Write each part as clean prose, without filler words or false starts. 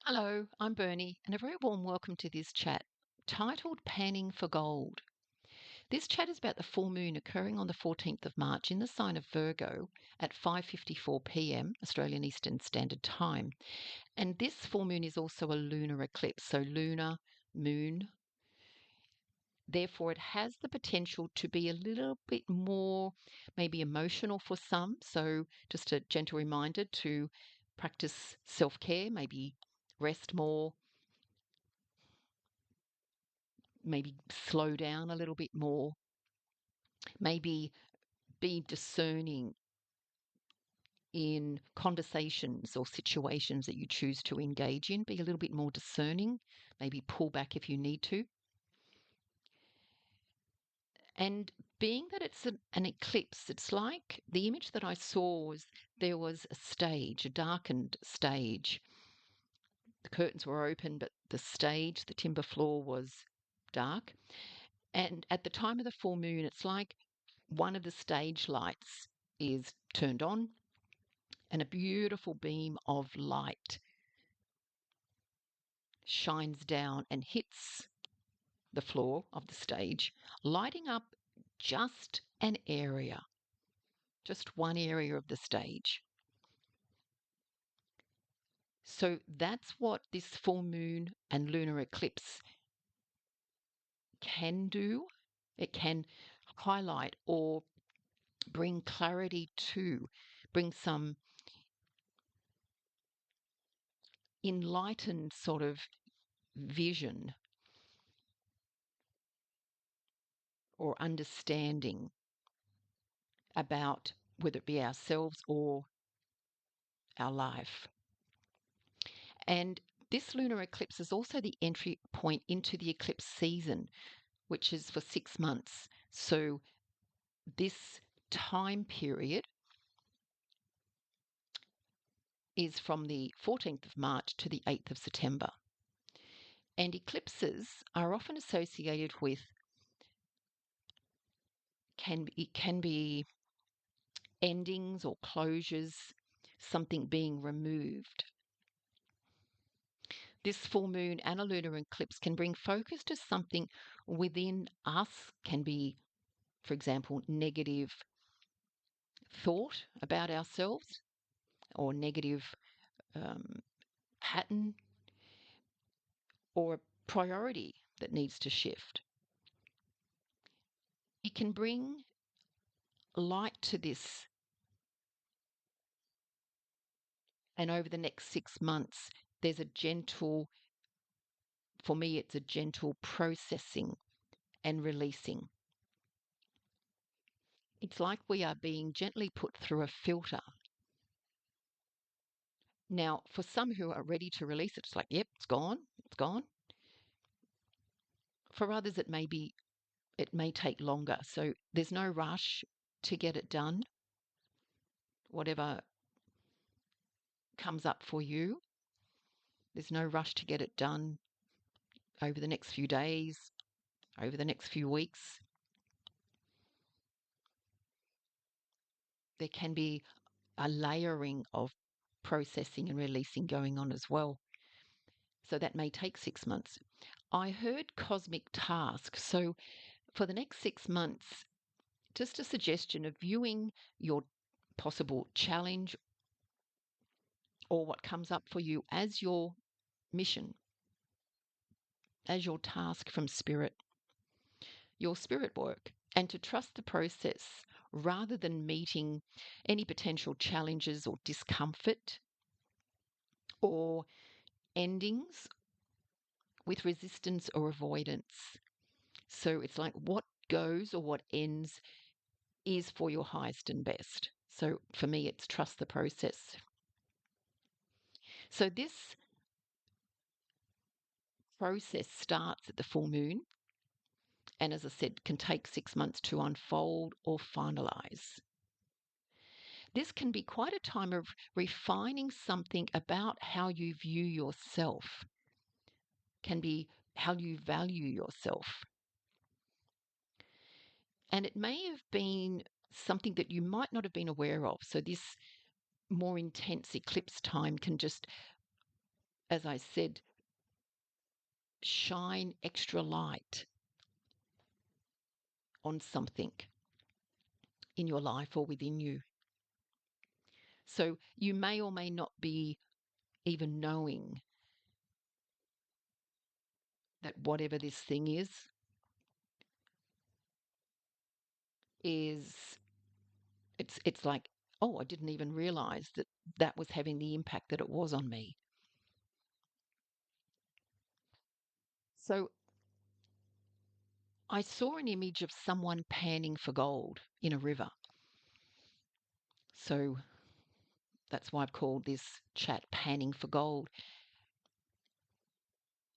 Hello, I'm Bernie, and a very warm welcome to this chat titled Panning for Gold. This chat is about the full moon occurring on the 14th of March in the sign of Virgo at 5:54 p.m. Australian Eastern Standard Time. And this full moon is also a lunar eclipse, so lunar, moon. Therefore, it has the potential to be a little bit more maybe emotional for some. So, just a gentle reminder to practice self care, maybe rest more, maybe slow down a little bit more, maybe be discerning in conversations or situations that you choose to engage in. Be a little bit more discerning, maybe pull back if you need to. And being that it's an eclipse, it's like the image that I saw was there was a stage, a darkened stage. The curtains were open, but the stage, the timber floor was dark. And at the time of the full moon, it's like one of the stage lights is turned on and a beautiful beam of light shines down and hits the floor of the stage, lighting up just an area, just one area of the stage. So that's what this full moon and lunar eclipse can do. It can highlight or bring clarity to, bring some enlightened sort of vision or understanding about whether it be ourselves or our life. And this lunar eclipse is also the entry point into the eclipse season, which is for 6 months. So this time period is from the 14th of March to the 8th of September. And eclipses are often associated with it can be endings or closures, something being removed. This full moon and a lunar eclipse can bring focus to something within us, can be, for example, negative thought about ourselves or negative pattern or a priority that needs to shift. It can bring light to this, and over the next 6 months, there's a gentle, for me, it's a gentle processing and releasing. It's like we are being gently put through a filter. Now, for some who are ready to release it, it's like, yep, it's gone, it's gone. For others, it may take longer. So there's no rush to get it done. Whatever comes up for you, there's no rush to get it done over the next few days, over the next few weeks. There can be a layering of processing and releasing going on as well. So that may take 6 months. I heard cosmic task. So for the next 6 months, just a suggestion of viewing your possible challenge or what comes up for you as your mission, as your task from spirit, your spirit work, and to trust the process rather than meeting any potential challenges or discomfort or endings with resistance or avoidance. So it's like what goes or what ends is for your highest and best. So for me, it's trust the process. So this process starts at the full moon and, as I said, can take 6 months to unfold or finalize. This can be quite a time of refining something about how you view yourself, can be how you value yourself. And it may have been something that you might not have been aware of. So this more intense eclipse time can just as I said, shine extra light on something in your life or within you. So you may or may not be even knowing that whatever this thing is it's like, oh, I didn't even realize that that was having the impact that it was on me. So I saw an image of someone panning for gold in a river. So that's why I've called this chat Panning for Gold.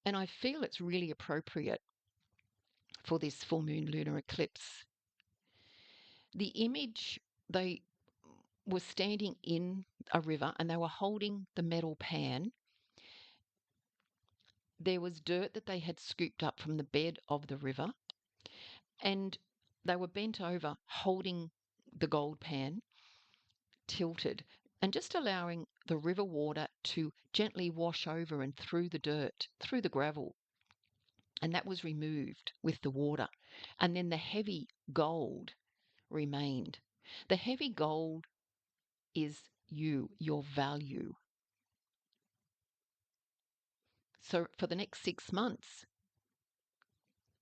And I feel it's really appropriate for this full moon lunar eclipse. The image, they were standing in a river and they were holding the metal pan. There was dirt that they had scooped up from the bed of the river, and they were bent over holding the gold pan tilted and just allowing the river water to gently wash over and through the dirt, through the gravel. And that was removed with the water. And then the heavy gold remained. The heavy gold is you, your value. So for the next 6 months,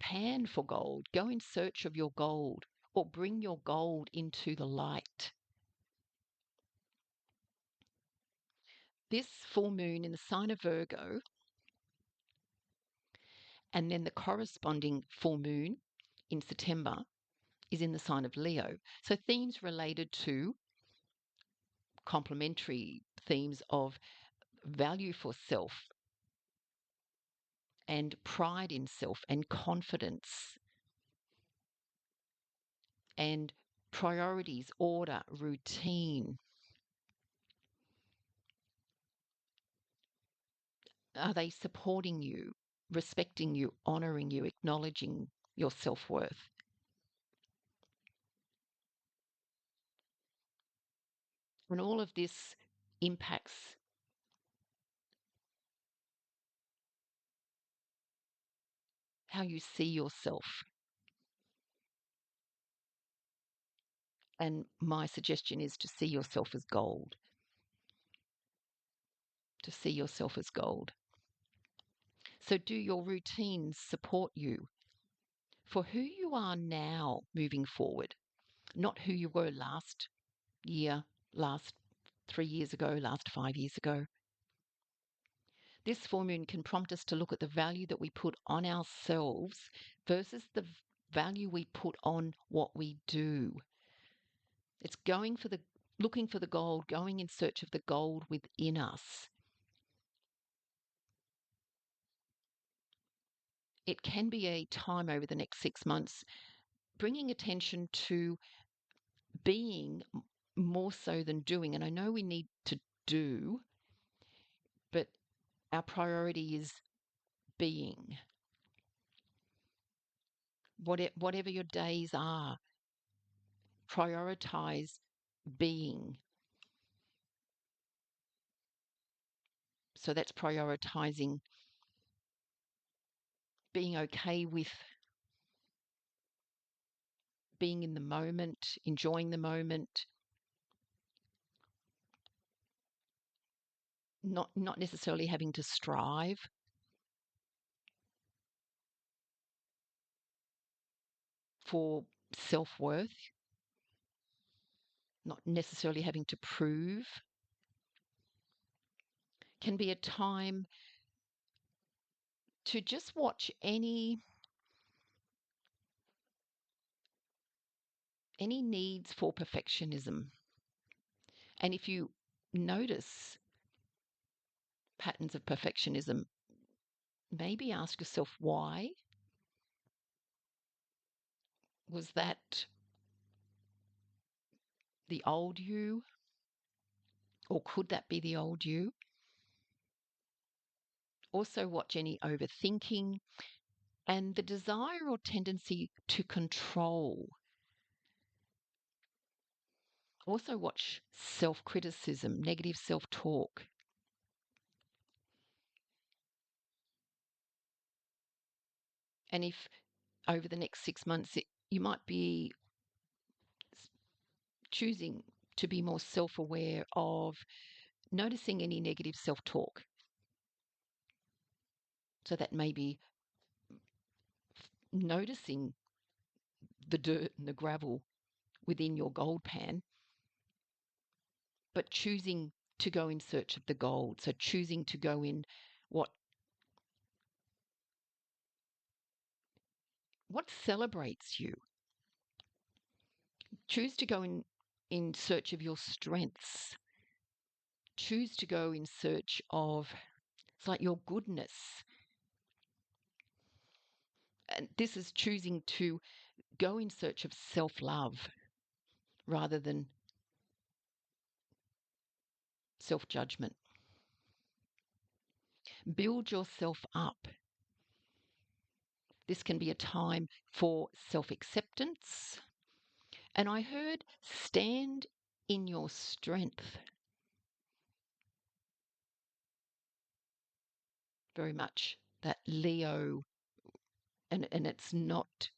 pan for gold, go in search of your gold, or bring your gold into the light. This full moon in the sign of Virgo, and then the corresponding full moon in September is in the sign of Leo. So themes related to complementary themes of value for self and pride in self and confidence and priorities, order, routine. Are they supporting you, respecting you, honoring you, acknowledging your self-worth? And all of this impacts how you see yourself. And my suggestion is to see yourself as gold. To see yourself as gold. So do your routines support you for who you are now moving forward, not who you were last year, last 3 years ago, last 5 years ago? This full moon can prompt us to look at the value that we put on ourselves versus the value we put on what we do. It's looking for the gold, going in search of the gold within us. It can be a time over the next 6 months bringing attention to being more so than doing. And I know we need to do, but our priority is being. Whatever your days are, prioritize being. So that's prioritizing being okay with being in the moment, enjoying the moment, not necessarily having to strive for self-worth, not necessarily having to prove. Can be a time to just watch any needs for perfectionism. And if you notice patterns of perfectionism, maybe ask yourself why. Was that the old you? Or could that be the old you? Also watch any overthinking and the desire or tendency to control. Also watch self-criticism, negative self-talk. And if over the next 6 months, you might be choosing to be more self-aware of noticing any negative self-talk. So that may be noticing the dirt and the gravel within your gold pan, but choosing to go in search of the gold. So choosing to go in what celebrates you. Choose to go in search of your strengths. Choose to go in search of, it's like, your goodness. And this is choosing to go in search of self-love rather than self-judgment. Build yourself up. This can be a time for self-acceptance. And I heard stand in your strength. Very much that Leo, and it's not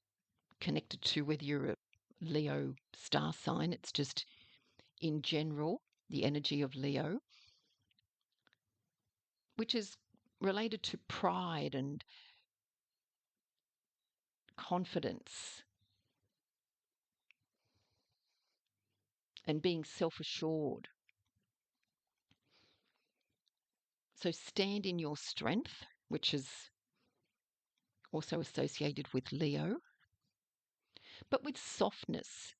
connected to whether you're a Leo star sign, it's just in general, the energy of Leo, which is related to pride and confidence and being self-assured. So stand in your strength, which is also associated with Leo, but with softness,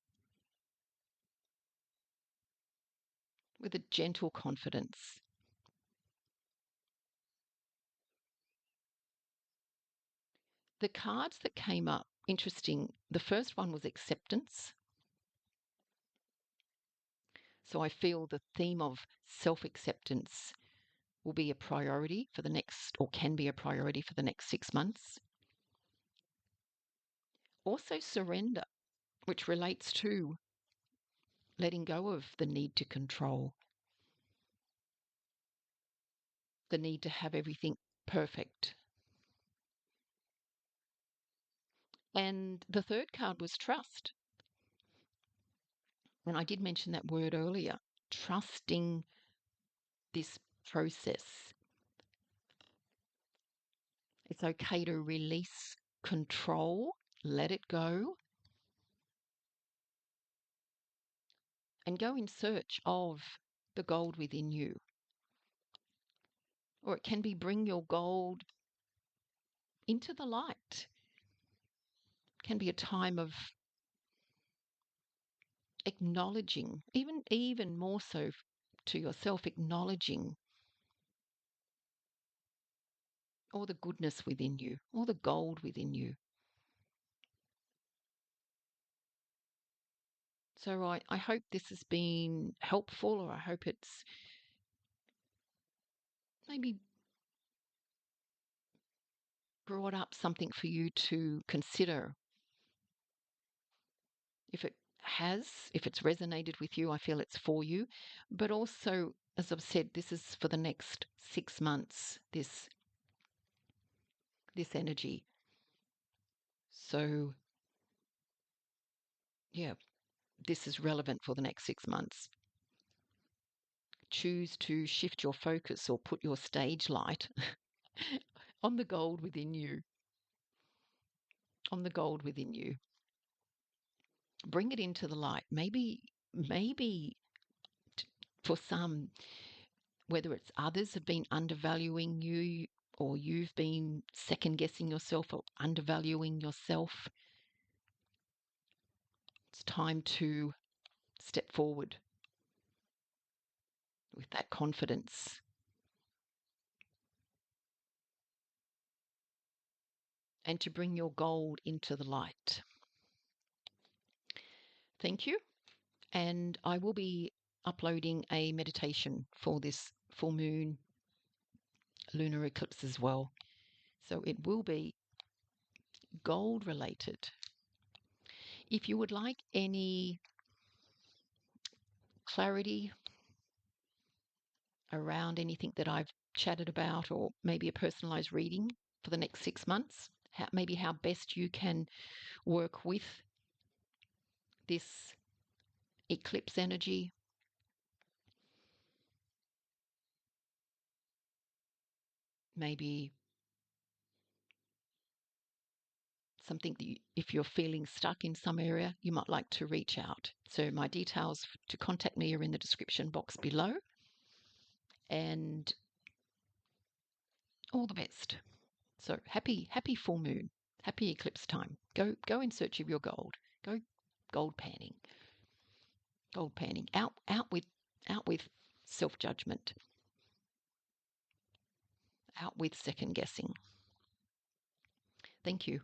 with a gentle confidence. The cards that came up, interesting. The first one was acceptance. So I feel the theme of self-acceptance will be a priority for the next, or can be a priority for the next 6 months. Also surrender, which relates to letting go of the need to control, the need to have everything perfect. And the third card was trust. And I did mention that word earlier, trusting this process. It's okay to release control, let it go, and go in search of the gold within you. Or it can be bring your gold into the light. It can be a time of acknowledging, even more so to yourself, acknowledging all the goodness within you, all the gold within you. So I hope this has been helpful, or I hope it's maybe brought up something for you to consider. If it's resonated with you, I feel it's for you. But also, as I've said, this is for the next 6 months, this energy. So, yeah, this is relevant for the next 6 months. Choose to shift your focus or put your stage light on the gold within you. On the gold within you. Bring it into the light. Maybe for some, whether it's others have been undervaluing you, or you've been second guessing yourself or undervaluing yourself, it's time to step forward with that confidence. And to bring your gold into the light. Thank you. And I will be uploading a meditation for this full moon lunar eclipse as well. So it will be gold related. If you would like any clarity around anything that I've chatted about, or maybe a personalized reading for the next 6 months, maybe how best you can work with this eclipse energy. Maybe something that if you're feeling stuck in some area, you might like to reach out. So my details to contact me are in the description box below. And all the best. So happy full moon, happy eclipse time. Go in search of your gold. Go gold panning. Gold panning. Out with self-judgment. Out with second guessing. Thank you.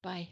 Bye.